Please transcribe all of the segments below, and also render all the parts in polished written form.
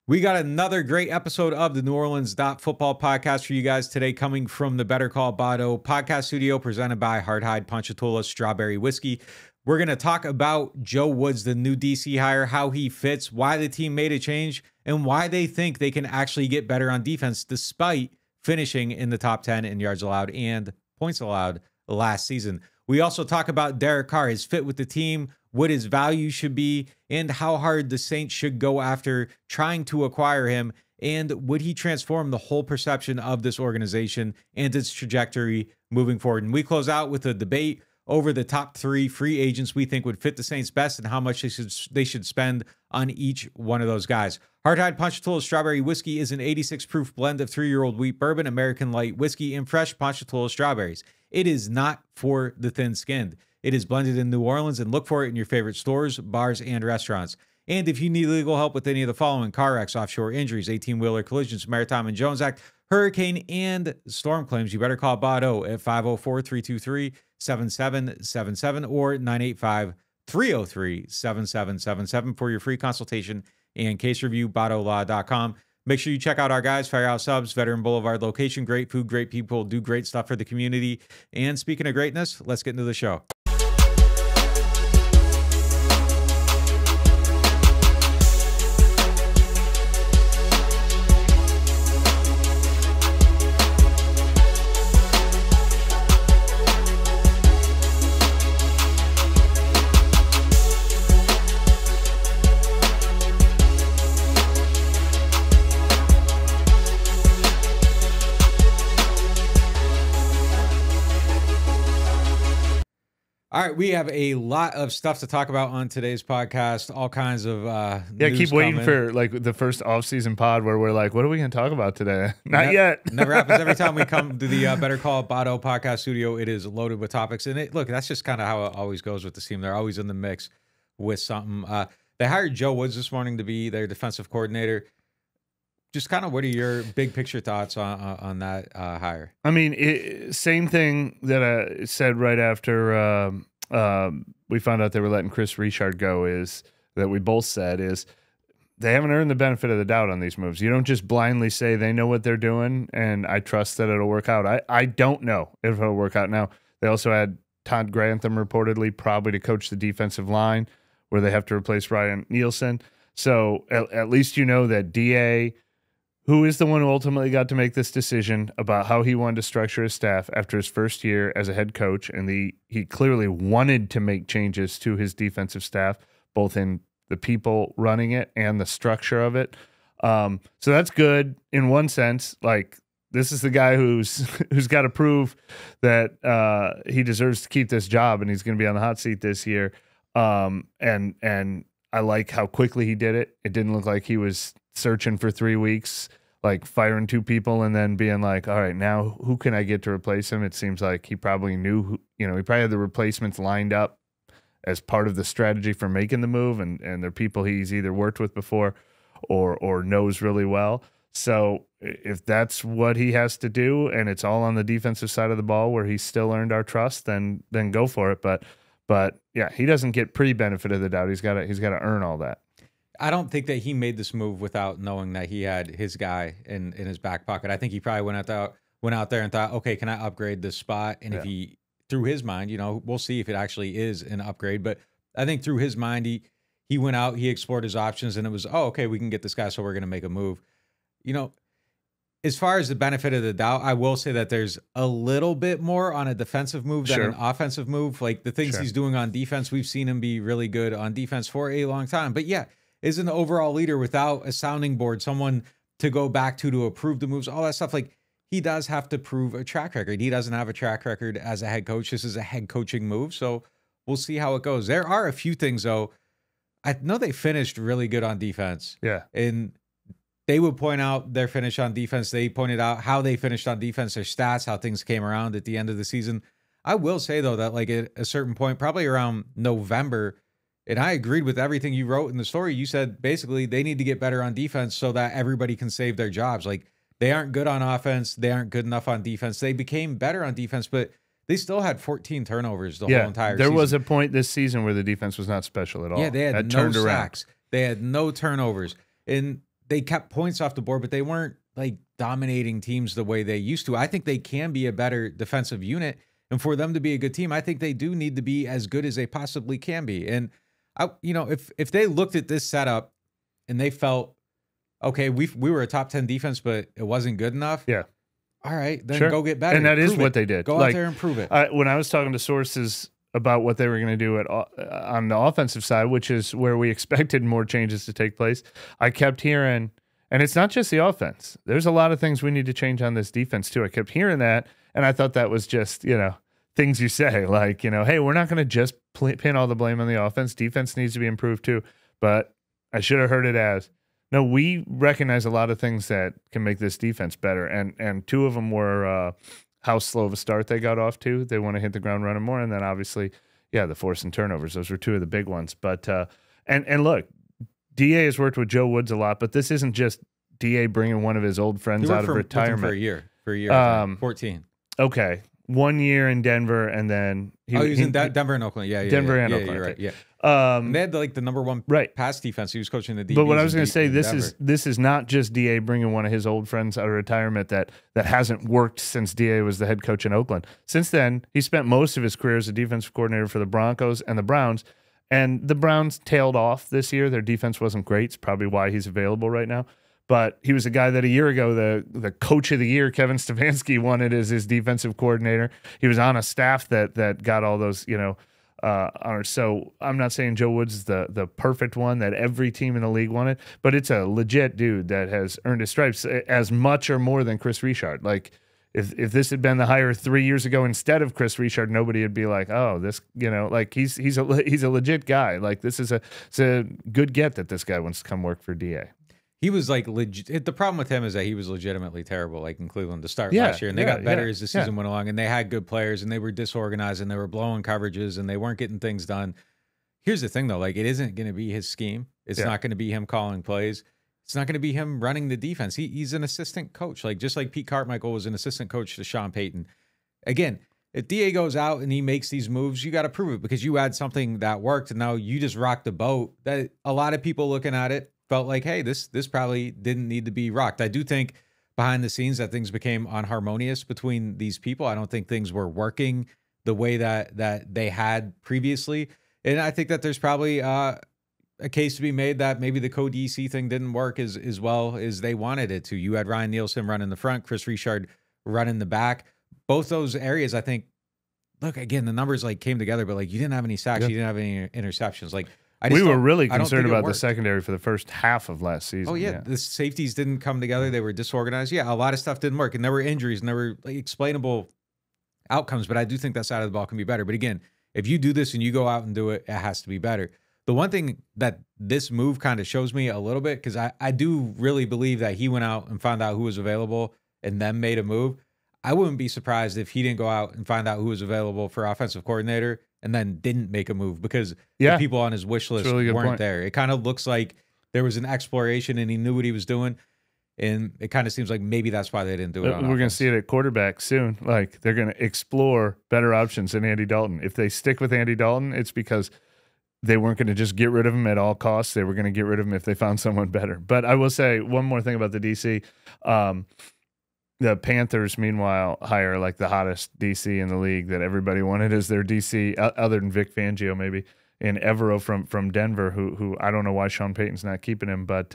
We got another great episode of the NewOrleans.Football podcast for you guys today, coming from the Better Call BADEAUX podcast studio, presented by Hardhide Ponchatoula Strawberry Whiskey. We're going to talk about Joe Woods, the new DC hire, how he fits, why the team made a change, and why they think they can actually get better on defense despite finishing in the top 10 in yards allowed and points allowed last season. We also talk about Derek Carr, his fit with the team, what his value should be, and how hard the Saints should go after trying to acquire him, and would he transform the whole perception of this organization and its trajectory moving forward. And we close out with a debate over the top 3 free agents we think would fit the Saints best and how much they should spend on each one of those guys. Hardhide Ponchatoula Strawberry Whiskey is an 86 proof blend of 3-year-old wheat bourbon, American light whiskey, and fresh Ponchatoula strawberries. It is not for the thin-skinned. It is blended in New Orleans, and look for it in your favorite stores, bars, and restaurants. And if you need legal help with any of the following: car wrecks, offshore injuries, 18-wheeler collisions, Maritime Jones Act, hurricane, and storm claims, you better call BADEAUX at 504-323-7777 or 985-303-7777 for your free consultation and case review, BADEAUXlaw.com. Make sure you check out our guys, Fire Out Subs, Veteran Boulevard location, great food, great people, do great stuff for the community. And speaking of greatness, let's get into the show. All right, we have a lot of stuff to talk about on today's podcast. All kinds of news keep waiting coming. for like the first off-season pod where we're like, what are we going to talk about today? Not yet. Never happens. Every time we come to the Better Call BADEAUX podcast studio, it is loaded with topics. And look, that's just kind of how it always goes with the team. They're always in the mix with something. They hired Joe Woods this morning to be their defensive coordinator. Just kind of what are your big picture thoughts on that hire? I mean, same thing that I said right after we found out they were letting Chris Richard go, is that we both said is they haven't earned the benefit of the doubt on these moves. You don't just blindly say they know what they're doing and I trust that it'll work out. I don't know if it'll work out. Now, they also had Todd Grantham reportedly probably to coach the defensive line where they have to replace Ryan Nielsen. So at least you know that DA, who is the one who ultimately got to make this decision about how he wanted to structure his staff after his first year as a head coach, and he clearly wanted to make changes to his defensive staff, both in the people running it and the structure of it. So that's good in one sense. Like, this is the guy who's got to prove that he deserves to keep this job, and he's going to be on the hot seat this year. And I like how quickly he did it. It didn't look like he was searching for 3 weeks, like firing 2 people and then being like, all right, now who can I get to replace him? It seems like he probably knew, he probably had the replacements lined up as part of the strategy for making the move, and they're people he's either worked with before or knows really well. So if that's what he has to do and it's all on the defensive side of the ball where he's still earned our trust, then go for it. But yeah, he doesn't get pre-benefit of the doubt. He's got to earn all that. I don't think that he made this move without knowing that he had his guy in his back pocket. I think he probably went out there and thought, okay, can I upgrade this spot? And if he, through his mind, we'll see if it actually is an upgrade. But I think through his mind, he went out, he explored his options, and it was, oh, okay, we can get this guy, so we're going to make a move. As far as the benefit of the doubt, I will say that there's a little bit more on a defensive move than an offensive move. Like the things he's doing on defense, we've seen him be really good on defense for a long time. But yeah, is an overall leader without a sounding board, someone to go back to approve the moves, all that stuff. Like, he does have to prove a track record. He doesn't have a track record as a head coach. This is a head coaching move, so we'll see how it goes. There are a few things, though. I know they finished really good on defense. Yeah. And they would point out their finish on defense. They pointed out how they finished on defense, their stats, how things came around at the end of the season. I will say, though, that like at a certain point, probably around November, and I agreed with everything you wrote in the story. You said basically they need to get better on defense so that everybody can save their jobs. Like, they aren't good on offense. They aren't good enough on defense. They became better on defense, but they still had 14 turnovers the whole entire season. There was a point this season where the defense was not special at all. Yeah, they had no sacks. They had no turnovers. And they kept points off the board, but they weren't like dominating teams the way they used to. I think they can be a better defensive unit. And for them to be a good team, I think they do need to be as good as they possibly can be. And if they looked at this setup and they felt, okay, we were a top 10 defense, but it wasn't good enough. Yeah. All right, then go get better. And that is what they did. Go out there and prove it. When I was talking to sources about what they were going to do on the offensive side, which is where we expected more changes to take place, I kept hearing, and it's not just the offense. There's a lot of things we need to change on this defense too. I kept hearing that, and I thought that was just, things you say, like, hey, we're not going to just pin all the blame on the offense. Defense needs to be improved too. But I should have heard it as, no, we recognize a lot of things that can make this defense better. And two of them were how slow of a start they got off to. They want to hit the ground running more. And then obviously, the forcing turnovers. Those were two of the big ones. But and look, DA has worked with Joe Woods a lot, but this isn't just DA bringing one of his old friends out of retirement. For a year, 14. Okay. 1 year in Denver, and then he was in Denver and Oakland. Yeah, Denver and Oakland. You're right. Yeah. They had the number one pass defense. He was coaching the DBs. But what I was going to say, this is not just DA bringing one of his old friends out of retirement that hasn't worked since DA was the head coach in Oakland. Since then, he spent most of his career as a defensive coordinator for the Broncos and the Browns. And the Browns tailed off this year. Their defense wasn't great. It's probably why he's available right now. But he was a guy that a year ago, the coach of the year, Kevin Stefanski, wanted as his defensive coordinator. He was on a staff that got all those, honors. So I'm not saying Joe Woods is the perfect one that every team in the league wanted, but it's a legit dude that has earned his stripes as much or more than Chris Richard. Like, if this had been the hire 3 years ago instead of Chris Richard, nobody would be like, oh, this, like he's a legit guy. Like, it's a good get that this guy wants to come work for DA. He was like legit. The problem with him is that he was legitimately terrible, like in Cleveland to start last year, and they got better as the season went along. And they had good players, and they were disorganized, and they were blowing coverages, and they weren't getting things done. Here's the thing, though: like, it isn't going to be his scheme. It's not going to be him calling plays. It's not going to be him running the defense. He's an assistant coach, like just like Pete Carmichael was an assistant coach to Sean Payton. Again, if DA goes out and he makes these moves, you got to prove it because you had something that worked, and now you just rocked the boat. That a lot of people looking at it felt like, hey, this probably didn't need to be rocked. I do think behind the scenes that things became unharmonious between these people. I don't think things were working the way that they had previously. And I think that there's probably a case to be made that maybe the co-DC thing didn't work as well as they wanted it to. You had Ryan Nielsen running the front, Chris Richard running the back. Both those areas, I think, look, again, the numbers like came together, but like you didn't have any sacks, you didn't have any interceptions. Like, we were really concerned about the secondary for the first half of last season. Oh, yeah. The safeties didn't come together. They were disorganized. Yeah, a lot of stuff didn't work. And there were injuries and there were like explainable outcomes. But I do think that side of the ball can be better. But again, if you do this and you go out and do it, it has to be better. The one thing that this move kind of shows me a little bit, because I do really believe that he went out and found out who was available and then made a move. I wouldn't be surprised if he didn't go out and find out who was available for offensive coordinator and then didn't make a move because the people on his wish list weren't there. It kind of looks like there was an exploration and he knew what he was doing. And it kind of seems like maybe that's why they didn't do it. We're going to see it at quarterback soon. Like they're going to explore better options than Andy Dalton. If they stick with Andy Dalton, it's because they weren't going to just get rid of him at all costs. They were going to get rid of him if they found someone better. But I will say one more thing about the DC. The Panthers, meanwhile, hire like the hottest DC in the league that everybody wanted as their DC, other than Vic Fangio maybe, in Evero from Denver, who I don't know why Sean Payton's not keeping him, but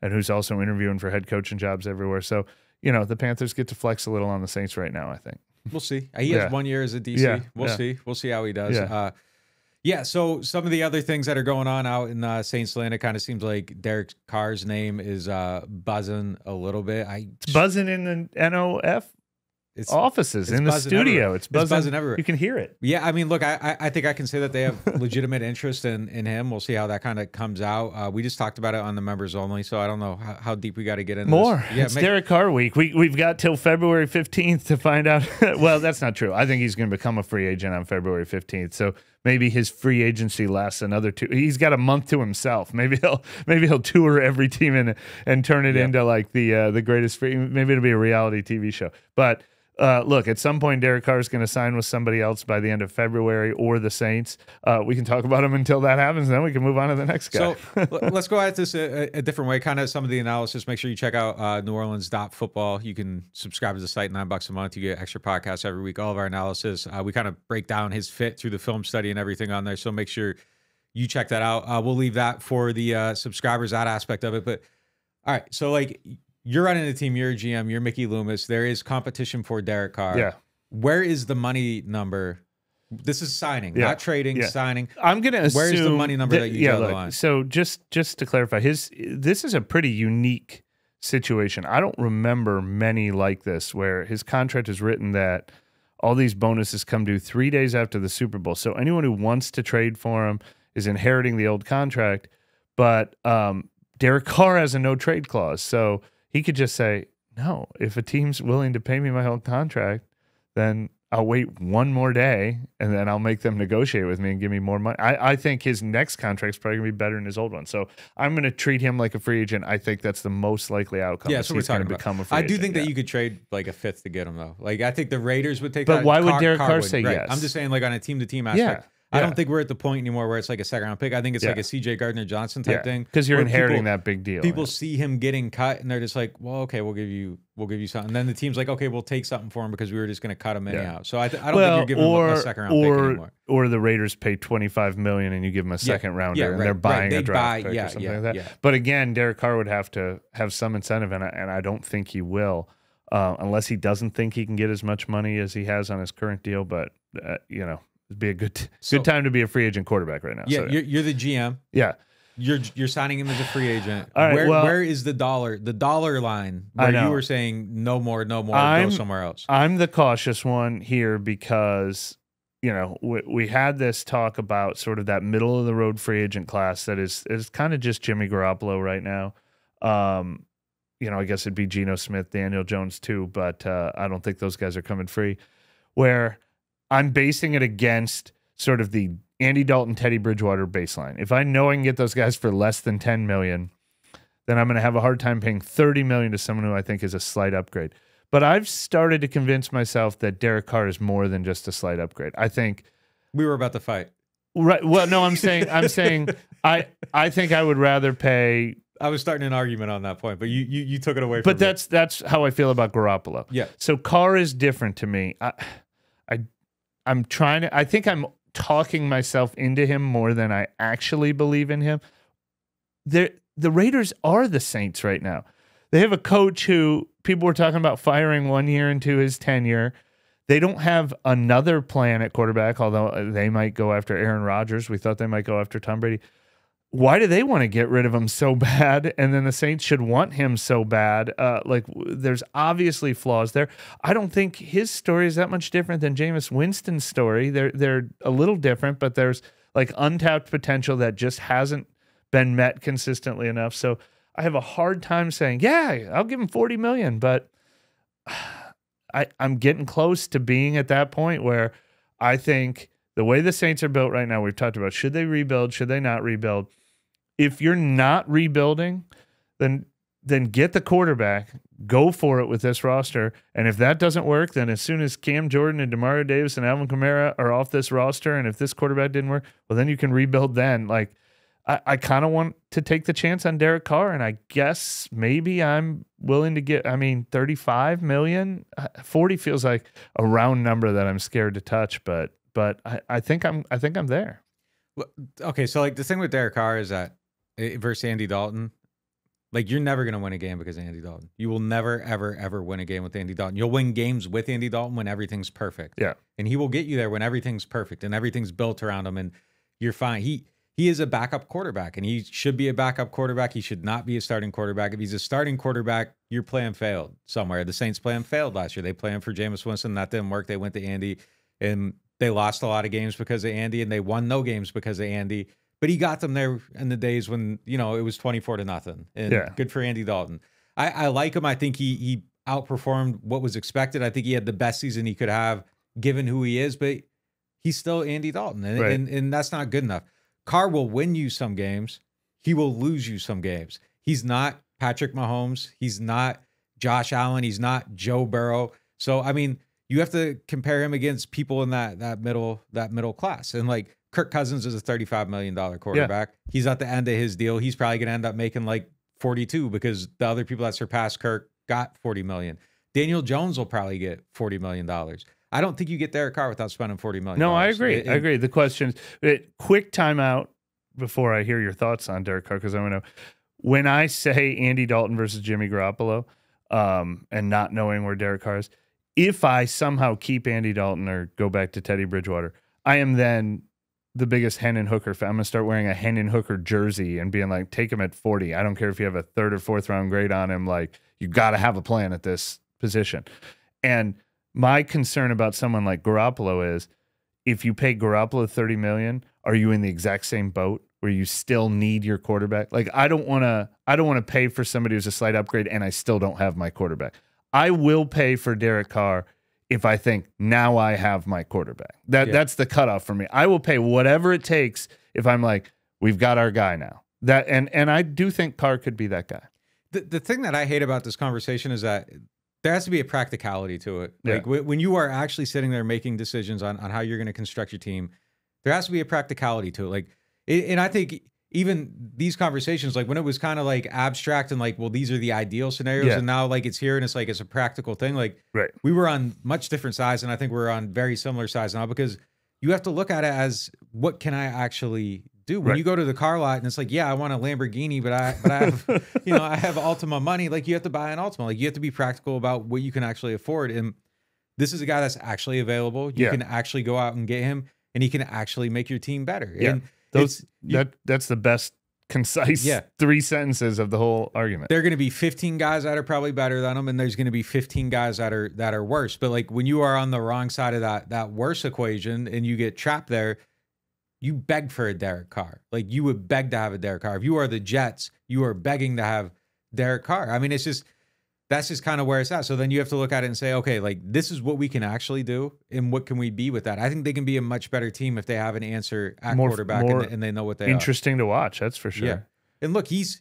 and who's also interviewing for head coaching jobs everywhere. So, the Panthers get to flex a little on the Saints right now, I think. We'll see. He has 1 year as a DC. We'll see. We'll see how he does. So some of the other things that are going on out in Saints land, it kind of seems like Derek Carr's name is buzzing a little bit. It's buzzing in the NOF offices, in the studio. Everywhere. It's buzzing everywhere. You can hear it. Yeah, I mean, look, I think I can say that they have legitimate interest in him. We'll see how that kind of comes out. We just talked about it on the members only, so I don't know how deep we got to get into more. This. Yeah, it's Derek Carr week. We've got till February 15th to find out. Well, that's not true. I think he's going to become a free agent on February 15th. So maybe his free agency lasts another 2. He's got a month to himself. Maybe he'll tour every team and turn it into like the greatest free. Maybe it'll be a reality TV show, but. look, at some point, Derek Carr is going to sign with somebody else by the end of February or the Saints. We can talk about him until that happens, and then we can move on to the next guy. So let's go at this a different way, kind of some of the analysis. Make sure you check out NewOrleans.Football. You can subscribe to the site, $9 a month. You get extra podcasts every week, all of our analysis. We kind of break down his fit through the film study and everything on there, so make sure you check that out. We'll leave that for the subscribers, that aspect of it. But all right, so like, you're running the team, you're a GM, you're Mickey Loomis. There is competition for Derek Carr. Yeah. Where is the money number? This is signing, not trading, signing. I'm going to assume. Where's the money number that you draw the line? So just to clarify, this is a pretty unique situation. I don't remember many like this where his contract is written that all these bonuses come due 3 days after the Super Bowl. So anyone who wants to trade for him is inheriting the old contract. But Derek Carr has a no trade clause. So he could just say, no, if a team's willing to pay me my whole contract, then I'll wait one more day and then I'll make them negotiate with me and give me more money. I think his next contract's probably going to be better than his old one. So I'm going to treat him like a free agent. I think that's the most likely outcome. Yeah, so we're talking about. Become a free I do agent. think that you could trade like a fifth to get him, though. Like, I think the Raiders would take but that. But why would Derek Carr would, say right. yes? I'm just saying, like, on a team-to-team aspect. Yeah. I don't think we're at the point anymore where it's like a second-round pick. I think it's like a C.J. Gardner-Johnson type thing. Because you're inheriting that big deal. People see him getting cut, and they're just like, well, okay, we'll give you something. And then the team's like, okay, we'll take something for him because we were just going to cut him anyhow. So I don't think you're giving him a second-round pick anymore. Or the Raiders pay $25 million and you give him a second-rounder, and they're buying a draft pick or something like that. Yeah. But again, Derek Carr would have to have some incentive, and I don't think he will, unless he doesn't think he can get as much money as he has on his current deal. But, it'd be a good time to be a free agent quarterback right now. Yeah, so, you're the GM. Yeah. You're signing him as a free agent. All right, where is the dollar line where you were saying no more, go somewhere else? I'm the cautious one here because, we had this talk about sort of that middle of the road free agent class that is kind of just Jimmy Garoppolo right now. I guess it'd be Geno Smith, Daniel Jones too, but I don't think those guys are coming free. Where I'm basing it against sort of the Andy Dalton, Teddy Bridgewater baseline. If I know I can get those guys for less than $10 million, then I'm going to have a hard time paying $30 million to someone who I think is a slight upgrade. But I've started to convince myself that Derek Carr is more than just a slight upgrade. I think we were about to fight. Right. Well, no, I'm saying I think I would rather pay. I was starting an argument on that point, but you took it away from me. But that's how I feel about Garoppolo. Yeah. So Carr is different to me. I'm trying to. I think I'm talking myself into him more than I actually believe in him. The Raiders are the Saints right now. They have a coach who people were talking about firing 1 year into his tenure. They don't have another plan at quarterback, although they might go after Aaron Rodgers. We thought they might go after Tom Brady. Why do they want to get rid of him so bad? And then the Saints should want him so bad. There's obviously flaws there. I don't think his story is that much different than Jameis Winston's story. They're a little different, but there's like untapped potential that just hasn't been met consistently enough. So I have a hard time saying, yeah, I'll give him $40 million, but I'm getting close to being at that point where I think the way the Saints are built right now, we've talked about, should they rebuild? Should they not rebuild? If you're not rebuilding, then get the quarterback, go for it with this roster. And if that doesn't work, then as soon as Cam Jordan and Demario Davis and Alvin Kamara are off this roster, and if this quarterback didn't work, well, then you can rebuild then. Like, I kind of want to take the chance on Derek Carr, and I guess maybe I'm willing to get, $35 million. 40 feels like a round number that I'm scared to touch, but I think I'm there. Okay, so like the thing with Derek Carr is that versus Andy Dalton, like you're never gonna win a game because of Andy Dalton. You will never, ever, ever win a game with Andy Dalton. You'll win games with Andy Dalton when everything's perfect. Yeah, and he will get you there when everything's perfect and everything's built around him, and you're fine. He is a backup quarterback, and he should be a backup quarterback. He should not be a starting quarterback. If he's a starting quarterback, your plan failed somewhere. The Saints' plan failed last year. They planned for Jameis Winston. That didn't work. They went to Andy, and they lost a lot of games because of Andy, and they won no games because of Andy. But he got them there in the days when, it was 24-0. And good for Andy Dalton. I like him. I think he outperformed what was expected. I think he had the best season he could have given who he is, but he's still Andy Dalton, and that's not good enough. Carr will win you some games. He will lose you some games. He's not Patrick Mahomes. He's not Josh Allen. He's not Joe Burrow. So, you have to compare him against people in that middle class. And like Kirk Cousins is a $35 million quarterback. Yeah. He's at the end of his deal. He's probably going to end up making like 42 because the other people that surpassed Kirk got 40 million. Daniel Jones will probably get $40 million. I don't think you get Derek Carr without spending $40 million. No, I agree. I agree. The question is, quick timeout before I hear your thoughts on Derek Carr, because I want to know, when I say Andy Dalton versus Jimmy Garoppolo, and not knowing where Derek Carr is, if I somehow keep Andy Dalton or go back to Teddy Bridgewater, I am then the biggest Hendon Hooker fan. I'm going to start wearing a Hendon Hooker jersey and being like, take him at 40. I don't care if you have a 3rd or 4th round grade on him. Like, you got to have a plan at this position. And my concern about someone like Garoppolo is, if you pay Garoppolo $30 million, are you in the exact same boat where you still need your quarterback? Like, I don't want to pay for somebody who's a slight upgrade and I still don't have my quarterback. I will pay for Derek Carr if I think now I have my quarterback. That's the cutoff for me. I will pay whatever it takes if I'm like, we've got our guy now. That and I do think Carr could be that guy. The thing that I hate about this conversation is that there has to be a practicality to it. Like when you are actually sitting there making decisions on how you're going to construct your team, there has to be a practicality to it. Like, and I think even these conversations, like when it was kind of like abstract and like, well, these are the ideal scenarios, and now like it's here and it's like it's a practical thing. Like we were on much different sides, and I think we're on very similar sides now, because you have to look at it as, what can I actually do? When you go to the car lot and it's like, yeah, I want a Lamborghini, but I have I have Altima money. Like, you have to buy an Altima. Like, you have to be practical about what you can actually afford. And this is a guy that's actually available. You can actually go out and get him, and he can actually make your team better. And that's the best concise 3 sentences of the whole argument. There are going to be 15 guys that are probably better than him, and there's going to be 15 guys that are worse. But like, when you are on the wrong side of that worse equation and you get trapped there, you beg for a Derek Carr. Like, you would beg to have a Derek Carr. If you are the Jets, you are begging to have Derek Carr. I mean, that's just kind of where it's at. So then you have to look at it and say, okay, like, this is what we can actually do, and what can we be with that? I think they can be a much better team if they have an answer at quarterback and they know what they are. Interesting to watch, that's for sure. Yeah. And look, he's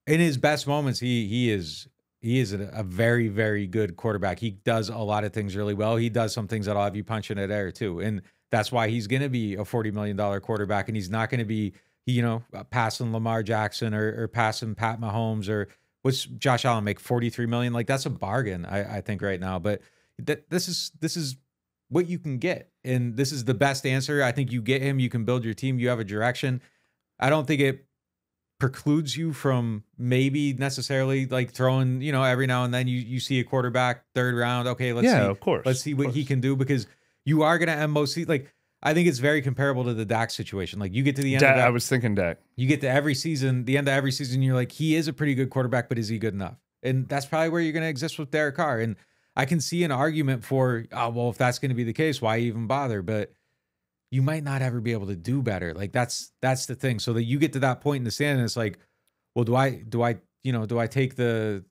in his best moments, he is a very, very good quarterback. He does a lot of things really well. He does some things that'll have you punching at air too. And that's why he's going to be a $40 million quarterback, and he's not going to be, passing Lamar Jackson or passing Pat Mahomes, or what's Josh Allen make, $43 million? Like, that's a bargain, I think, right now. But this is what you can get, and this is the best answer. I think you get him, you can build your team, you have a direction. I don't think it precludes you from maybe necessarily like throwing, every now and then you see a quarterback 3rd round. Okay, let's see what he can do, because you are going to end most, like, I think it's very comparable to the Dak situation. Like, you get to the end of that, I was thinking Dak. You get to the end of every season, you're like, he is a pretty good quarterback, but is he good enough? And that's probably where you're going to exist with Derek Carr. And I can see an argument for, well, if that's going to be the case, why even bother? But you might not ever be able to do better. Like, that's the thing. So that you get to that point in the stand, and it's like, well, do I take the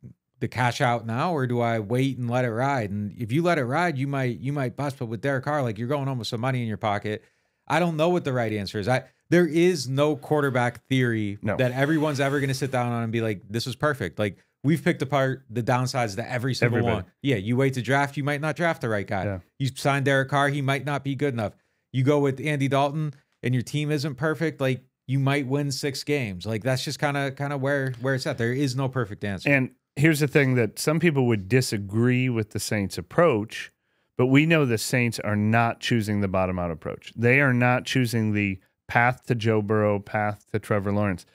cash out now, or do I wait and let it ride? And if you let it ride, you might bust. But with Derek Carr, like, you're going home with some money in your pocket. I don't know what the right answer is. There is no quarterback theory that everyone's ever going to sit down on and be like, this is perfect. Like, we've picked apart the downsides to every single one. Yeah, you wait to draft, you might not draft the right guy. Yeah. You sign Derek Carr, he might not be good enough. You go with Andy Dalton, and your team isn't perfect. Like, you might win 6 games. Like, that's just kind of where it's at. There is no perfect answer. And here's the thing, that some people would disagree with the Saints' approach, but we know the Saints are not choosing the bottom-out approach. They are not choosing the path to Joe Burrow, path to Trevor Lawrence.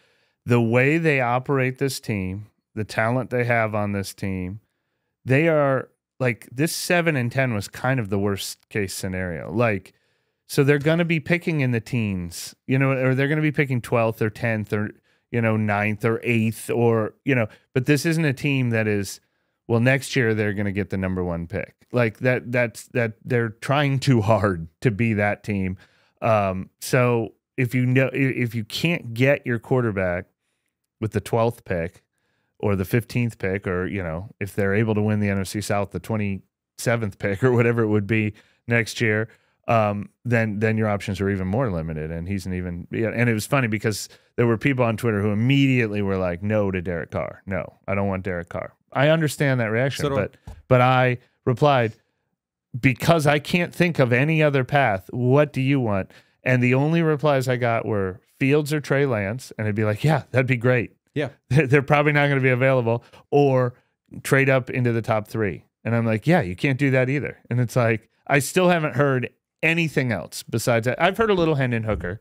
The way they operate this team, the talent they have on this team, they are like, this 7-10 was kind of the worst-case scenario. Like, so they're going to be picking in the teens, or they're going to be picking 12th or 10th or 9th or 8th, or, but this isn't a team that is, well, next year they're going to get the number 1 pick. Like, that's they're trying too hard to be that team. So if you can't get your quarterback with the 12th pick or the 15th pick, or, if they're able to win the NFC South, the 27th pick or whatever it would be next year, then your options are even more limited. And he's an even, and it was funny because there were people on Twitter who immediately were like, no to Derek Carr. No, I don't want Derek Carr. I understand that reaction, but I replied, because I can't think of any other path. What do you want? And the only replies I got were Fields or Trey Lance. And I'd be like, yeah, that'd be great. Yeah. They're probably not going to be available, or trade up into the top 3. And I'm like, yeah, you can't do that either. And it's like, I still haven't heard anything else besides that. I've heard a little Hendon Hooker.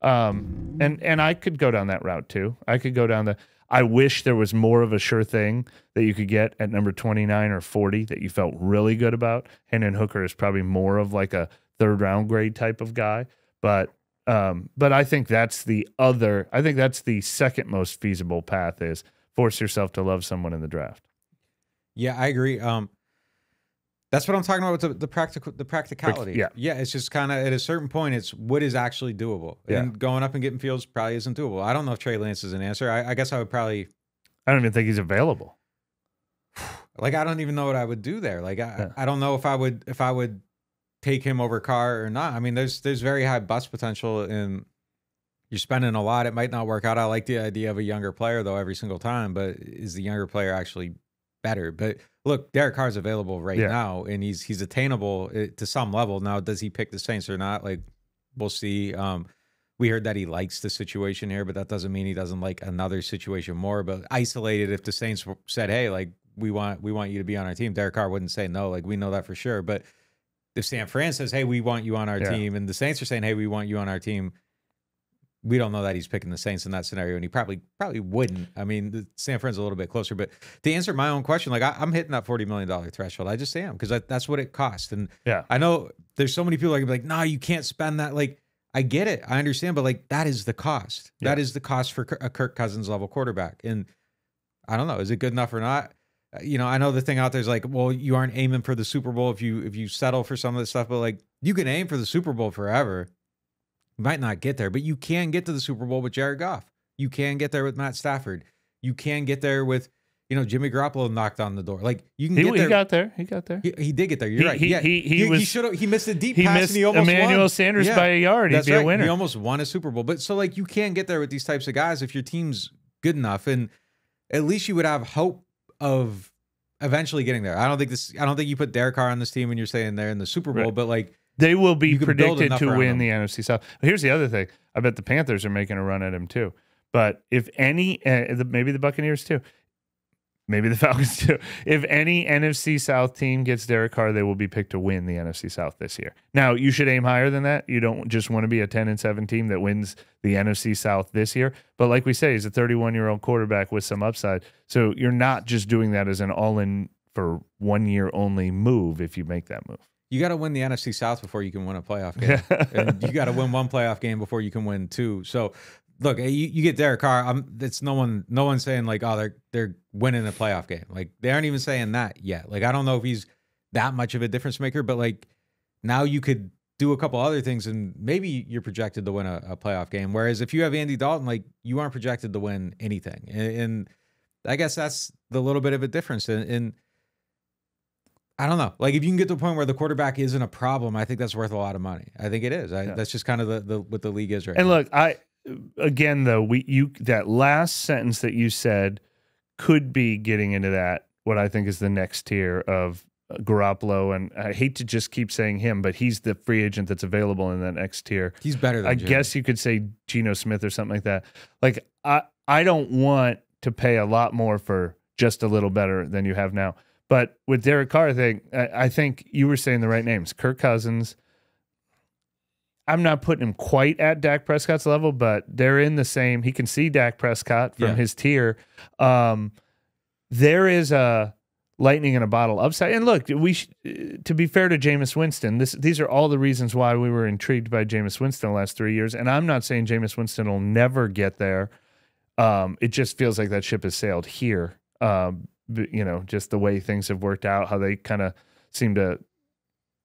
And I could go down that route too. I could go down I wish there was more of a sure thing that you could get at number 29 or 40 that you felt really good about. Hendon Hooker is probably more of like a 3rd round grade type of guy. But I think that's the second most feasible path, is force yourself to love someone in the draft. Yeah, I agree. That's what I'm talking about with the practicality. Yeah, it's just kind of at a certain point, it's what is actually doable. Yeah. And going up and getting Fields probably isn't doable. I don't know if Trey Lance is an answer. I guess I would probably. I don't even think he's available. Like, I don't even know what I would do there. Like, I don't know if I would take him over Carr or not. I mean, there's very high bust potential, and you're spending a lot. It might not work out. I like the idea of a younger player though every single time, but is the younger player actually better? But look, Derek Carr's available right now, and he's attainable to some level. Now, does he pick the Saints or not? Like, we'll see. We heard that he likes the situation here, but that doesn't mean he doesn't like another situation more. But isolated, if the Saints said, "Hey, like we want you to be on our team," Derek Carr wouldn't say no. Like, we know that for sure. But if San Fran says, "Hey, we want you on our team," and the Saints are saying, "Hey, we want you on our team," we don't know that he's picking the Saints in that scenario, and he probably wouldn't. I mean, San Fran's a little bit closer, but to answer my own question, like I'm hitting that $40 million threshold. I just am, because that's what it costs. And I know there's so many people that can be like, "No, you can't spend that." Like, I get it, I understand, but like that is the cost. That is the cost for a Kirk Cousins level quarterback. And I don't know, is it good enough or not? You know, I know the thing out there is like, well, you aren't aiming for the Super Bowl if you settle for some of this stuff, but like you can aim for the Super Bowl forever. You might not get there, but you can get to the Super Bowl with Jared Goff. You can get there with Matt Stafford. You can get there with, Jimmy Garoppolo knocked on the door. Like, you can get there. He got there. He did get there. You're right. He missed a deep pass, missed and he almost Emmanuel won. Sanders by a yard. He'd be a winner. He almost won a Super Bowl. But so, like, you can get there with these types of guys if your team's good enough, and at least you would have hope of eventually getting there. I don't think you put Derek Carr on this team when you're saying they're in the Super Bowl, but like, they will be predicted to win the NFC South. Here's the other thing. I bet the Panthers are making a run at him too. But if any, maybe the Buccaneers too, maybe the Falcons too. If any NFC South team gets Derek Carr, they will be picked to win the NFC South this year. Now, you should aim higher than that. You don't just want to be a 10-7 team that wins the NFC South this year. But like we say, he's a 31-year-old quarterback with some upside. So you're not just doing that as an all-in for 1 year only move if you make that move. You got to win the NFC South before you can win a playoff game. And you got to win one playoff game before you can win two. So, look, you get Derek Carr. It's no one saying like, oh, they're winning a playoff game. Like, they aren't even saying that yet. Like, I don't know if he's that much of a difference maker, but like, now you could do a couple other things and maybe you're projected to win a playoff game. Whereas if you have Andy Dalton, like, you aren't projected to win anything. And I guess that's the little bit of a difference. And I don't know. Like, if you can get to a point where the quarterback isn't a problem, I think that's worth a lot of money. I think it is. That's just kind of the what the league is right now. And look, again though, that last sentence that you said could be getting into that, what I think is the next tier of Garoppolo, and I hate to just keep saying him, but he's the free agent that's available in that next tier. He's better than I guess you could say Geno Smith or something like that. Like, I don't want to pay a lot more for just a little better than you have now. But with Derek Carr, I think you were saying the right names. Kirk Cousins. I'm not putting him quite at Dak Prescott's level, but they're in the same. He can see Dak Prescott from his tier. There is a lightning in a bottle upside. And look, to be fair to Jameis Winston, these are all the reasons why we were intrigued by Jameis Winston the last 3 years. And I'm not saying Jameis Winston will never get there. It just feels like that ship has sailed here. Just the way things have worked out, how they kind of seem to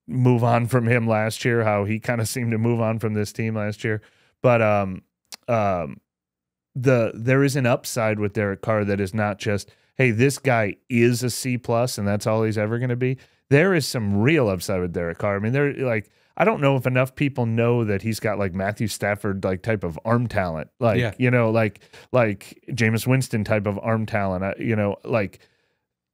move on from him last year, how he kind of seemed to move on from this team last year. But there is an upside with Derek Carr that is not just, hey, this guy is a C+ and that's all he's ever going to be. There is some real upside with Derek Carr. I mean, I don't know if enough people know that he's got like Matthew Stafford like type of arm talent, like Jameis Winston type of arm talent.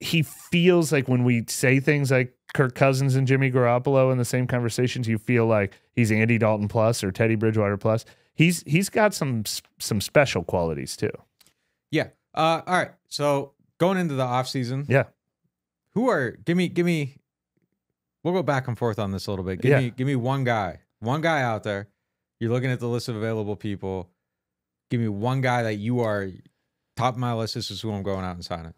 he feels like when we say things like Kirk Cousins and Jimmy Garoppolo in the same conversations, you feel like he's Andy Dalton plus or Teddy Bridgewater plus. He's got some special qualities too. Yeah. All right. So going into the offseason, yeah. Give me. We'll go back and forth on this a little bit. Give me one guy out there. You're looking at the list of available people. Give me one guy that you are top of my list. This is who I'm going out and signing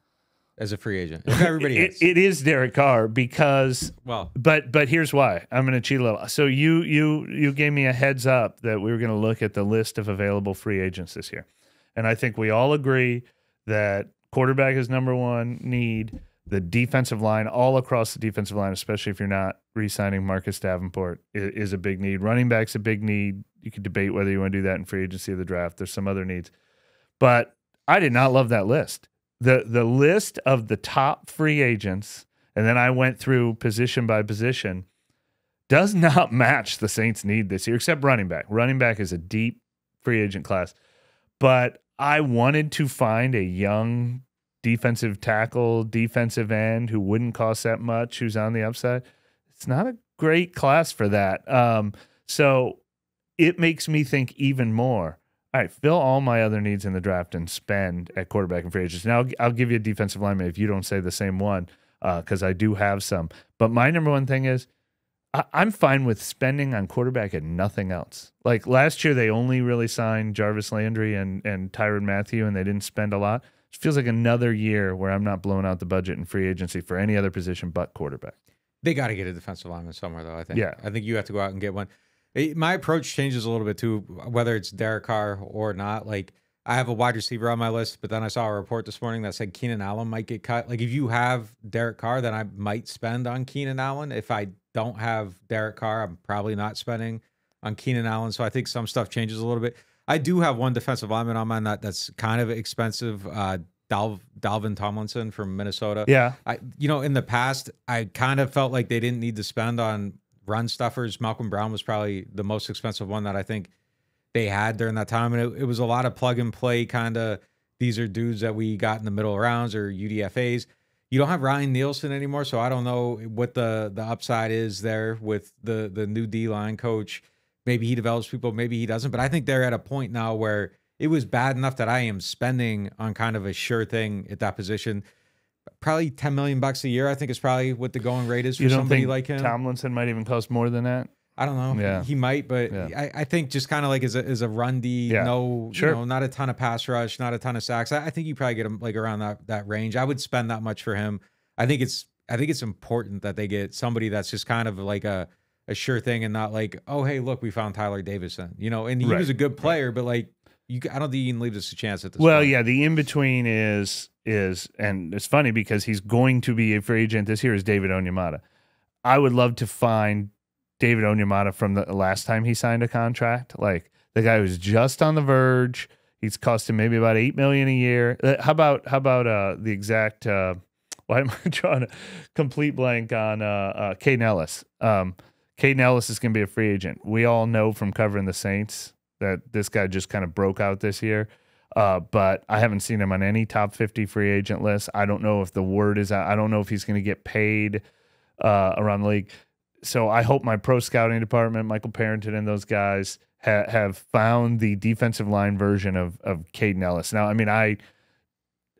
as a free agent. If everybody it is Derek Carr because but here's why. I'm going to cheat a little. So you gave me a heads up that we were going to look at the list of available free agents this year. And I think we all agree that quarterback is number one need. The defensive line, all across the defensive line, especially if you're not re-signing Marcus Davenport, is a big need. Running back's a big need. You could debate whether you want to do that in free agency or the draft. There's some other needs. But I did not love that list. The list of the top free agents, and then I went through position by position, does not match the Saints' need this year, except running back. Running back is a deep free agent class. But I wanted to find a young defensive tackle, defensive end who wouldn't cost that much, who's on the upside. It's not a great class for that. So it makes me think even more. All right, fill all my other needs in the draft and spend at quarterback and free agents. Now, I'll give you a defensive lineman if you don't say the same one, because I do have some. But my number one thing is I'm fine with spending on quarterback and nothing else. Like last year, they only really signed Jarvis Landry and Tyrann Mathieu, and they didn't spend a lot. It feels like another year where I'm not blowing out the budget in free agency for any other position but quarterback. They got to get a defensive lineman somewhere, though, I think. Yeah. I think you have to go out and get one. My approach changes a little bit, too, whether it's Derek Carr or not. Like, I have a wide receiver on my list, but then I saw a report this morning that said Keenan Allen might get cut. Like, if you have Derek Carr, then I might spend on Keenan Allen. If I don't have Derek Carr, I'm probably not spending on Keenan Allen. So I think some stuff changes a little bit. I do have one defensive lineman on mine that's kind of expensive. Dalvin Tomlinson from Minnesota. Yeah. In the past, I kind of felt like they didn't need to spend on run stuffers. Malcolm Brown was probably the most expensive one that I think they had during that time. And it was a lot of plug and play kind of, these are dudes that we got in the middle rounds or UDFAs. You don't have Ryan Nielsen anymore, so I don't know what the upside is there with the new D-line coach. Maybe he develops people, maybe he doesn't. But I think they're at a point now where it was bad enough that I am spending on kind of a sure thing at that position. Probably $10 million a year, I think, is probably what the going rate is for somebody like him. Tomlinson might even cost more than that? I don't know. Yeah. He might, but yeah. I think just kind of like as a run D, not a ton of pass rush, not a ton of sacks. I think you probably get him like around that range. I would spend that much for him. I think it's important that they get somebody that's just kind of like a sure thing and not like, oh, hey, look, we found Tyler Davison. And he was a good player, but like, I don't think you can leave this a chance at this point. Yeah, the in-between is, and it's funny because he's going to be a free agent this year, is David Onyemata. I would love to find David Onyemata from the last time he signed a contract. Like, the guy was just on the verge. He's costing maybe about $8 million a year. How about the exact, why am I drawing a complete blank on Caden Ellis? Caden Ellis is going to be a free agent. We all know from covering the Saints that this guy just kind of broke out this year. But I haven't seen him on any top 50 free agent list. I don't know if the word is out. I don't know if he's going to get paid around the league. So I hope my pro scouting department, Michael Parrington and those guys have found the defensive line version of Caden Ellis. Now, I mean, I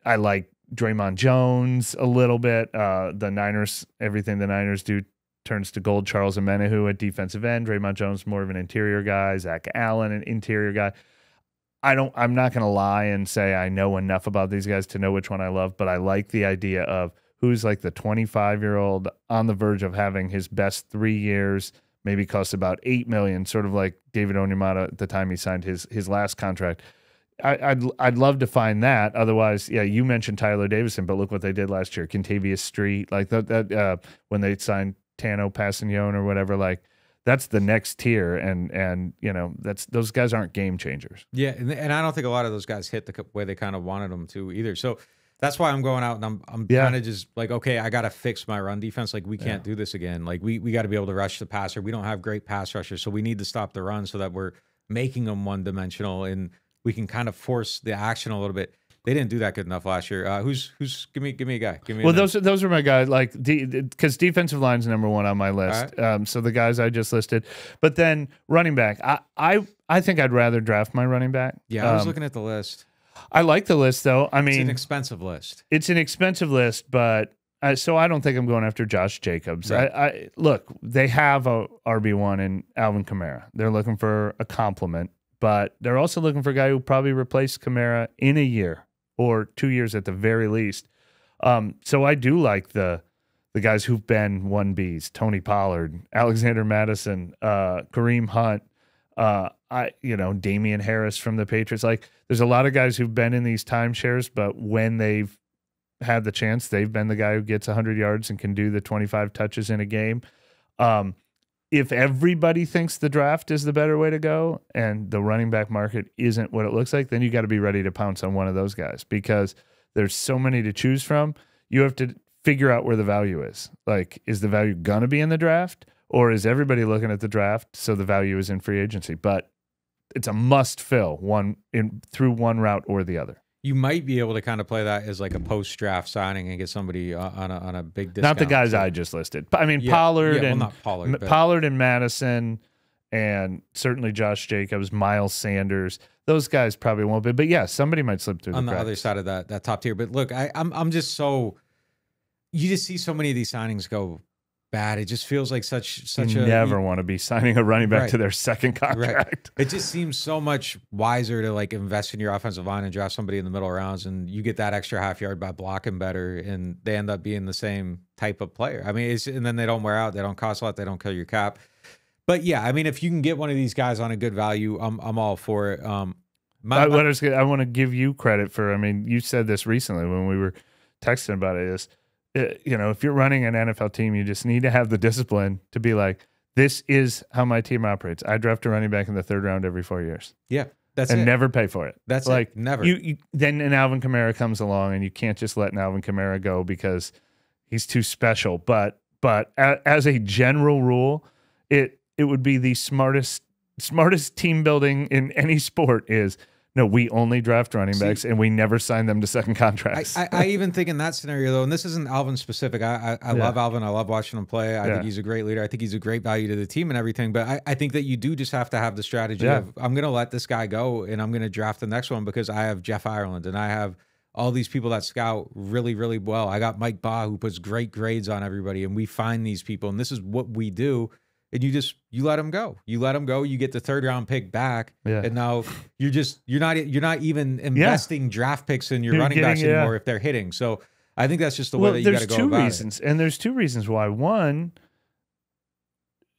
like Draymond Jones a little bit. The Niners, everything the Niners do turns to gold. Charles Omenihu at defensive end. Draymond Jones more of an interior guy. Zach Allen, an interior guy. I'm not going to lie and say I know enough about these guys to know which one I love, but I like the idea of who's like the 25-year-old on the verge of having his best 3 years, maybe costs about $8 million, sort of like David Onyemata at the time he signed his last contract. I'd love to find that. Otherwise, yeah, you mentioned Tyler Davison, but look what they did last year. Contavious Street, like that when they signed Tano Passignon or whatever, like that's the next tier, and those guys aren't game changers. Yeah, and I don't think a lot of those guys hit the way they kind of wanted them to either. So that's why I'm going out and I'm kind of just like, okay, I got to fix my run defense. Like we can't do this again. Like we got to be able to rush the passer. We don't have great pass rushers, so we need to stop the run so that we're making them one dimensional and we can kind of force the action a little bit. They didn't do that good enough last year. Who's give me a guy. Give me. Well, those are my guys. Like because defensive line's number one on my list. Right. So the guys I just listed, but then running back. I think I'd rather draft my running back. Yeah, I was looking at the list. I like the list though. I mean, it's an expensive list. It's an expensive list, but so I don't think I'm going after Josh Jacobs. Right. I look, they have a RB1 in Alvin Kamara. They're looking for a complement, but they're also looking for a guy who probably replaced Kamara in a year or 2 years at the very least. So I do like the guys who've been 1Bs: Tony Pollard, Alexander Madison, Kareem Hunt, Damian Harris from the Patriots. Like, there's a lot of guys who've been in these timeshares, but when they've had the chance, they've been the guy who gets 100 yards and can do the 25 touches in a game. If everybody thinks the draft is the better way to go and the running back market isn't what it looks like, then you got to be ready to pounce on one of those guys because there's so many to choose from. You have to figure out where the value is. Like, is the value going to be in the draft, or is everybody looking at the draft so the value is in free agency? But it's a must fill through one route or the other. You might be able to kind of play that as like a post-draft signing and get somebody on a big discount. Not the guys I just listed. I mean, Pollard and Madison, and certainly Josh Jacobs, Miles Sanders. Those guys probably won't be. But yeah, somebody might slip through on the the cracks. other side of that top tier. But look, I'm just so, you just see so many of these signings go bad. It just feels like such you never want to be signing a running back to their second contract. Right. It just seems so much wiser to like invest in your offensive line and draft somebody in the middle rounds, and you get that extra half yard by blocking better, and they end up being the same type of player. I mean, and then they don't wear out, they don't cost a lot, they don't kill your cap. But yeah, I mean, if you can get one of these guys on a good value, I'm all for it. I want to give you credit for. I mean, you said this recently when we were texting about it. If you're running an NFL team, you just need to have the discipline to be like, this is how my team operates. I draft a running back in the 3rd round every 4 years. Yeah, that's and it. never pay for it. That's like it. Never. Then an Alvin Kamara comes along, and you can't just let an Alvin Kamara go because he's too special. But as a general rule, it would be the smartest team building in any sport is. No, we only draft running backs, and we never sign them to second contracts. I even think in that scenario, though, and this isn't Alvin specific, I love Alvin. I love watching him play. I think he's a great leader. I think he's a great value to the team and everything. But I think that you do just have to have the strategy of, I'm going to let this guy go, and I'm going to draft the next one because I have Jeff Ireland, and I have all these people that scout really, really well. I got Mike Baugh, who puts great grades on everybody, and we find these people, and this is what we do. And you let him go. You let him go. You get the 3rd round pick back, and now you're not even investing draft picks in your running backs anymore if they're hitting. So I think that's just the way that you got to go about it. And there's 2 reasons why. One,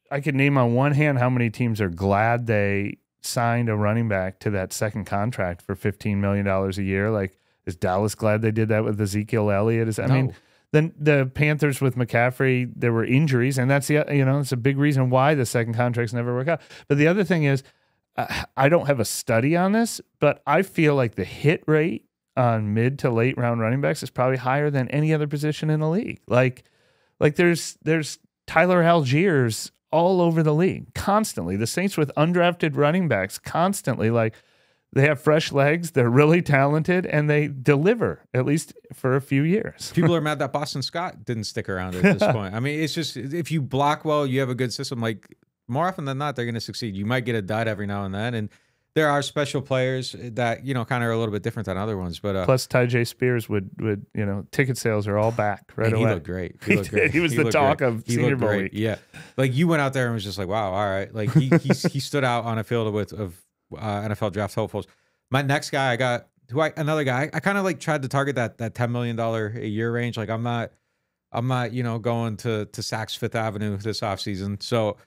I could name on one hand how many teams are glad they signed a running back to that second contract for $15 million a year. Like, is Dallas glad they did that with Ezekiel Elliott? I mean. Then the Panthers with McCaffrey, there were injuries, and that's it's a big reason why the second contracts never work out. But the other thing is, I don't have a study on this, but I feel like the hit rate on mid to late round running backs is probably higher than any other position in the league. Like there's Tyler Algiers all over the league constantly. The Saints with undrafted running backs constantly like. They have fresh legs. They're really talented, and they deliver, at least for a few years. People are mad that Boston Scott didn't stick around at this point. I mean, it's just if you block well, you have a good system. Like, more often than not, they're going to succeed. You might get a dud every now and then, and there are special players that kind of are a little bit different than other ones. But plus, Tyjae Spears would ticket sales are all back right away. He looked great. He looked great. He was the talk of Senior Bowl week. Yeah, like you went out there and was just like, wow, all right. Like he stood out on a field of NFL draft hopefuls. My next guy, I got another guy. I kind of like tried to target that $10 million a year range. Like I'm not going to Saks Fifth Avenue this offseason. So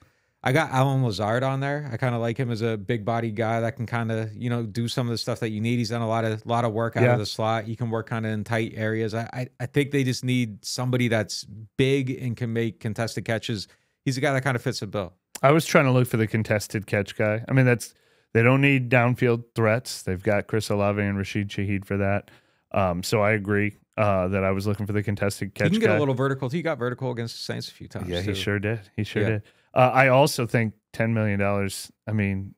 I got Allen Lazard on there. I kind of like him as a big body guy that can kind of do some of the stuff that you need. He's done a lot of work out of the slot. He can work kind of in tight areas. I think they just need somebody that's big and can make contested catches. He's a guy that kind of fits the bill. I was trying to look for the contested catch guy. I mean, they don't need downfield threats. They've got Chris Olave and Rashid Shaheed for that. So I agree that I was looking for the contested catch guy. He can get a little vertical. He got vertical against the Saints a few times. Yeah, he sure did. He sure did. I also think $10 million, I mean,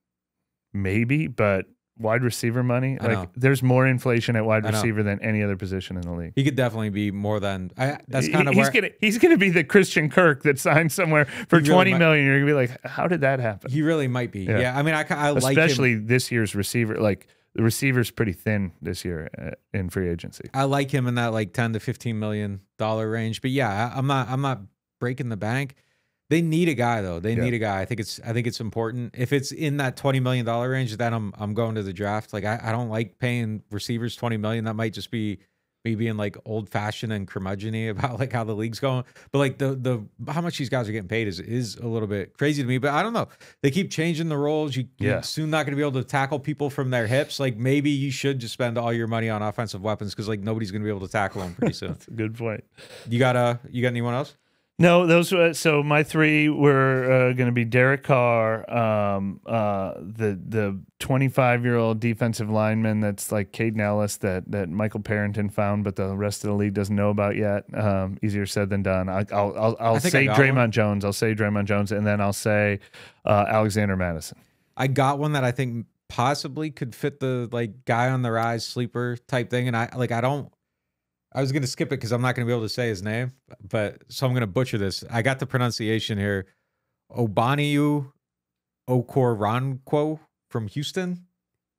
maybe, but wide receiver money. I know. Like there's more inflation at wide I know. receiver than any other position in the league. He could definitely be more than that's kind of where He's gonna be the Christian Kirk that signed somewhere for He really 20 million. You're gonna be like, how did that happen? he really might be. Yeah, I mean, I like him. Especially this year's receiver. Like the receiver's pretty thin this year in free agency. I like him in that like 10 to 15 million dollar range. But yeah, I'm not breaking the bank. They need a guy though. They need a guy. I think it's important. If it's in that $20 million range, then I'm going to the draft. Like I don't like paying receivers $20 million. That might just be me being like old fashioned and curmudgeon-y about like how the league's going. But like the how much these guys are getting paid is a little bit crazy to me. But I don't know. They keep changing the roles. You're soon not going to be able to tackle people from their hips. Like maybe you should just spend all your money on offensive weapons because like nobody's going to be able to tackle them pretty soon. That's a good point. You got anyone else? No, those were so my three were going to be Derek Carr, the 25-year-old defensive lineman that's like Caden Ellis that Michael Parrington found, but the rest of the league doesn't know about yet. Easier said than done. I'll say Draymond Jones. I'll say Draymond Jones, and then I'll say Alexander Madison. I got one that I think possibly could fit the like guy on the rise sleeper type thing, and I was going to skip it because I'm not going to be able to say his name, so I'm going to butcher this. I got the pronunciation here. Obaniu Okoronkwo from Houston.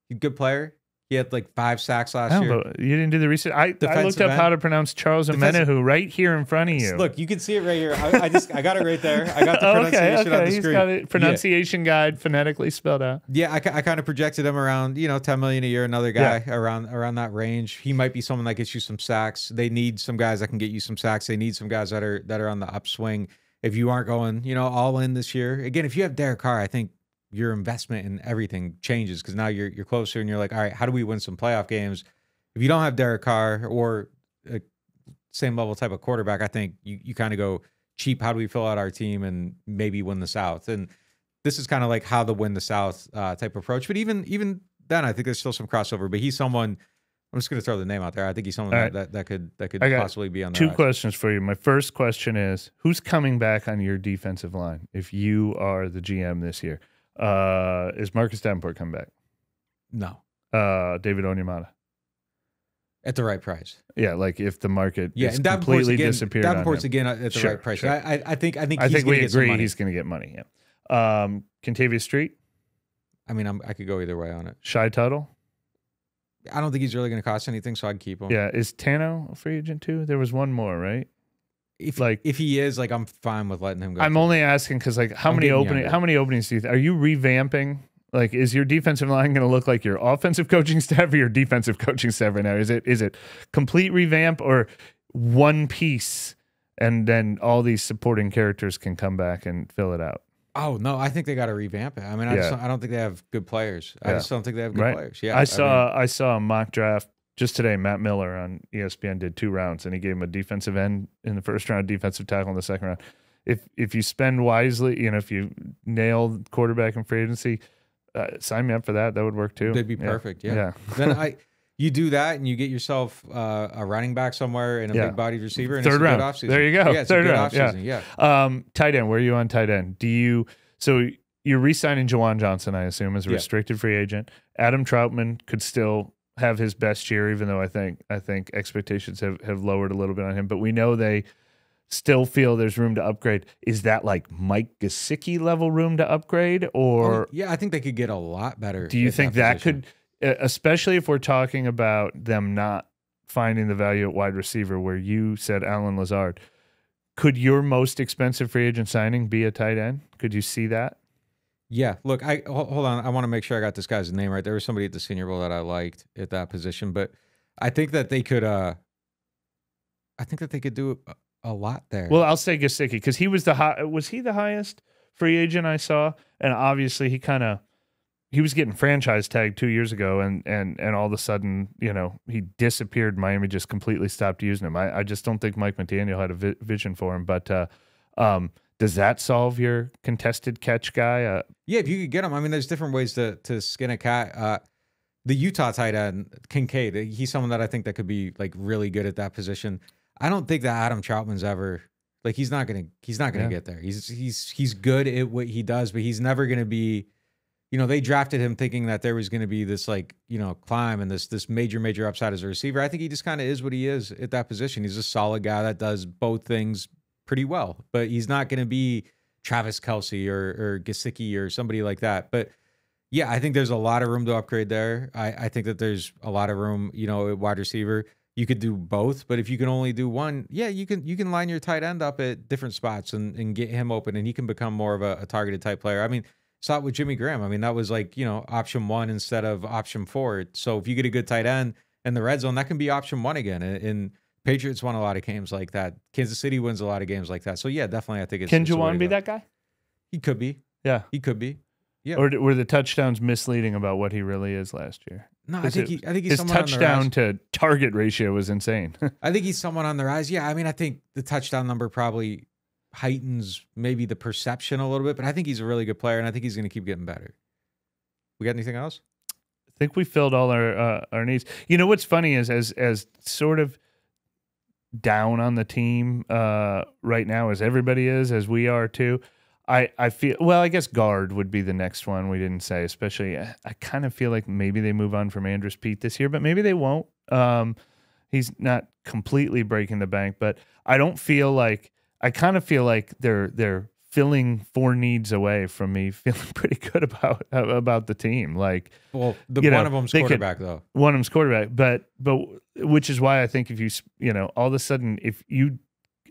He's a good player. He had like 5 sacks last year. But you didn't do the research. I looked up how to pronounce Charles Omenihu right here in front of you. Look, you can see it right here. I got it right there. I got the pronunciation on the screen. He's got it. Pronunciation guide phonetically spelled out. Yeah, I kind of projected him around, $10 million a year. Another guy around that range. He might be someone that gets you some sacks. They need some guys that can get you some sacks. They need some guys that are on the upswing. If you aren't going, all in this year, again, if you have Derek Carr, I think your investment in everything changes because now you're closer and you're like, all right, how do we win some playoff games? If you don't have Derek Carr or a same level type of quarterback, I think you kind of go cheap. How do we fill out our team and maybe win the South? And this is kind of like how the win the South type approach. But even then, I think there's still some crossover. But he's someone. I'm just going to throw the name out there. I think he's someone that could possibly be on the two rise. Questions for you. My first question is, who's coming back on your defensive line if you are the GM this year? Is Marcus Davenport coming back? No. David Onyemata. At the right price. Yeah, like if the market is and completely disappeared. Davenport's again at the right price. Sure. I think we agree he's going to get money. Yeah. Kentavious Street. I mean, I could go either way on it. Shy Tuttle. I don't think he's really going to cost anything, so I'd keep him. Yeah. Is Tano a free agent too? There was one more, right? If he is, like, I'm fine with letting him go. I'm only asking because, like, how many openings do you are you revamping? Like, is your defensive line going to look like your offensive coaching staff or your defensive coaching staff right now? Is it complete revamp or one piece, and then all these supporting characters can come back and fill it out? Oh no, I think they got to revamp it. I mean, I don't think they have good players. I just don't think they have good players. Yeah, I saw a mock draft just today. Matt Miller on ESPN did 2 rounds, and he gave him a defensive end in the first round, defensive tackle in the second round. If you spend wisely, if you nail quarterback in free agency, sign me up for that. That would work too. That'd be perfect. Yeah. Then you do that, and you get yourself a running back somewhere and a big bodied receiver. And third round. There you go. Yeah, third round. Yeah. Tight end. Where are you on tight end? So you're re-signing Jawan Johnson, I assume, as a restricted free agent. Adam Troutman could still have his best year, even though I think expectations have lowered a little bit on him. But we know they still feel there's room to upgrade. Is that like Mike Gesicki level room to upgrade, or I think they could get a lot better. Do you think that could, especially if we're talking about them not finding the value at wide receiver, where you said Alan Lazard, could your most expensive free agent signing be a tight end? Could you see that? Yeah, look, hold on. I want to make sure I got this guy's name right. There was somebody at the Senior Bowl that I liked at that position, but I think that they could. I think that they could do a lot there. Well, I'll say Gesicki because he was was he the highest free agent I saw? And obviously he was getting franchise tagged 2 years ago, and all of a sudden, he disappeared. Miami just completely stopped using him. I just don't think Mike McDaniel had a vision for him, but. Does that solve your contested catch guy? Yeah, if you could get him. I mean, there's different ways to skin a cat. The Utah tight end, Kincaid, he's someone that I think that could be like really good at that position. I don't think that Adam Troutman's ever like he's not gonna get there. He's good at what he does, but he's never gonna be they drafted him thinking that there was going to be this like, climb and this major upside as a receiver. I think he just kind of is what he is at that position. He's a solid guy that does both things pretty well, but he's not going to be Travis Kelce or Gesicki or somebody like that. But yeah, I think there's a lot of room to upgrade there. I think that there's a lot of room, at wide receiver. You could do both, but if you can only do one, yeah, you can line your tight end up at different spots and get him open, and he can become more of a targeted type player. I mean, saw it with Jimmy Graham. I mean, that was like, option 1 instead of option 4. So if you get a good tight end in the red zone, that can be option 1 again. And Patriots won a lot of games like that. Kansas City wins a lot of games like that. So yeah, definitely, I think it's. Can Juwan be that guy? He could be. Yeah, he could be. Yeah. Or were the touchdowns misleading about what he really is last year? No, I think he's his touchdown to target ratio was insane. I think he's someone on the rise. Yeah, I mean, I think the touchdown number probably heightens maybe the perception a little bit, but I think he's a really good player, and I think he's going to keep getting better. We got anything else? I think we filled all our needs. What's funny is as sort of down on the team right now as everybody is, as we are too. I feel, well, I guess guard would be the next one we didn't say, especially I kind of feel like maybe they move on from Andrus Peat this year, but maybe they won't. He's not completely breaking the bank, but I kind of feel like they're filling 4 needs away from me feeling pretty good about the team. Like, well, one of them's quarterback though. One of them's quarterback, but which is why I think if you all of a sudden, if you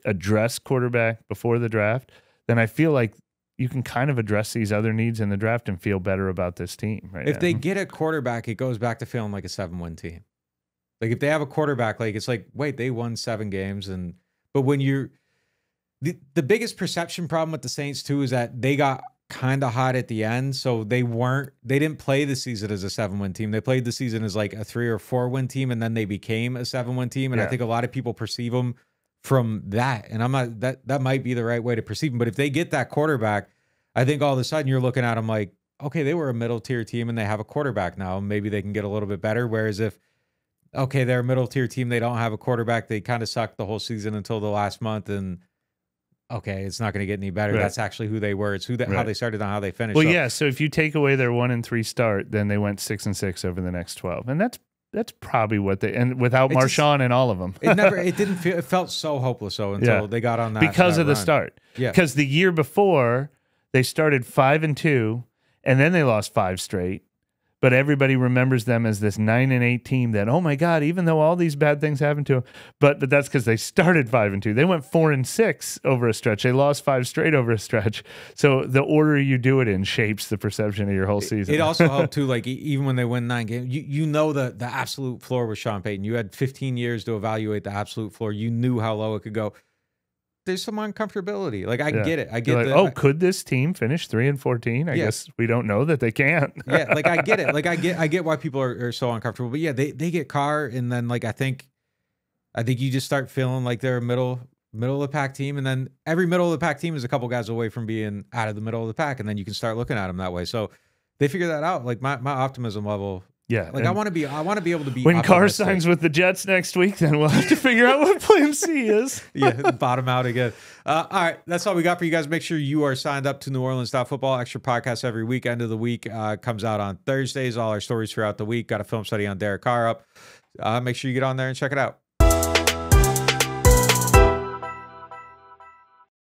address quarterback before the draft, then I feel like you can kind of address these other needs in the draft and feel better about this team. Right? If they get a quarterback, it goes back to feeling like a 7-win team. Like if they have a quarterback, like it's like, wait, they won 7 games, but when you're the biggest perception problem with the Saints too is that they got kind of hot at the end, so they didn't play the season as a 7-win team. They played the season as like a 3 or 4-win team, and then they became a 7-win team. And I think a lot of people perceive them from that, and I'm not that might be the right way to perceive them. But if they get that quarterback, I think all of a sudden you're looking at them like, okay, they were a middle tier team and they have a quarterback now, maybe they can get a little bit better. Whereas if, okay, they're a middle tier team, they don't have a quarterback, they kind of sucked the whole season until the last month, and okay, it's not going to get any better. Right. That's actually who they were. It's how they started and how they finished. Well, so if you take away their 1-3 start, then they went 6-6 over the next 12, and that's probably what and without Marshawn and all of them. It felt so hopeless though until they got on that because of the start. Yeah, because the year before they started 5-2, and then they lost 5 straight. But everybody remembers them as this 9-8 team that, oh my God, even though all these bad things happened to them, but that's because they started 5-2. They went 4-6 over a stretch. They lost 5 straight over a stretch. So the order you do it in shapes the perception of your whole season. It also helped too, like even when they win 9 games, you know the absolute floor was Sean Payton. You had 15 years to evaluate the absolute floor. You knew how low it could go. There's some uncomfortability. Like I get it. I get could this team finish 3-14? I guess we don't know that they can't. Yeah, like I get it. Like I get why people are so uncomfortable. But yeah, they get Carr, and then like I think you just start feeling like they're a middle of the pack team, and then every middle of the pack team is a couple guys away from being out of the middle of the pack, and then you can start looking at them that way. So they figure that out. Like my optimism level. Yeah, like I want to be able to be. When Carr signs with the Jets next week, then we'll have to figure out what Plan C is. Yeah, bottom out again. All right, that's all we got for you guys. Make sure you are signed up to NewOrleans.Football. Extra podcast every week. End of the week comes out on Thursdays. All our stories throughout the week. Got a film study on Derek Carr up. Make sure you get on there and check it out.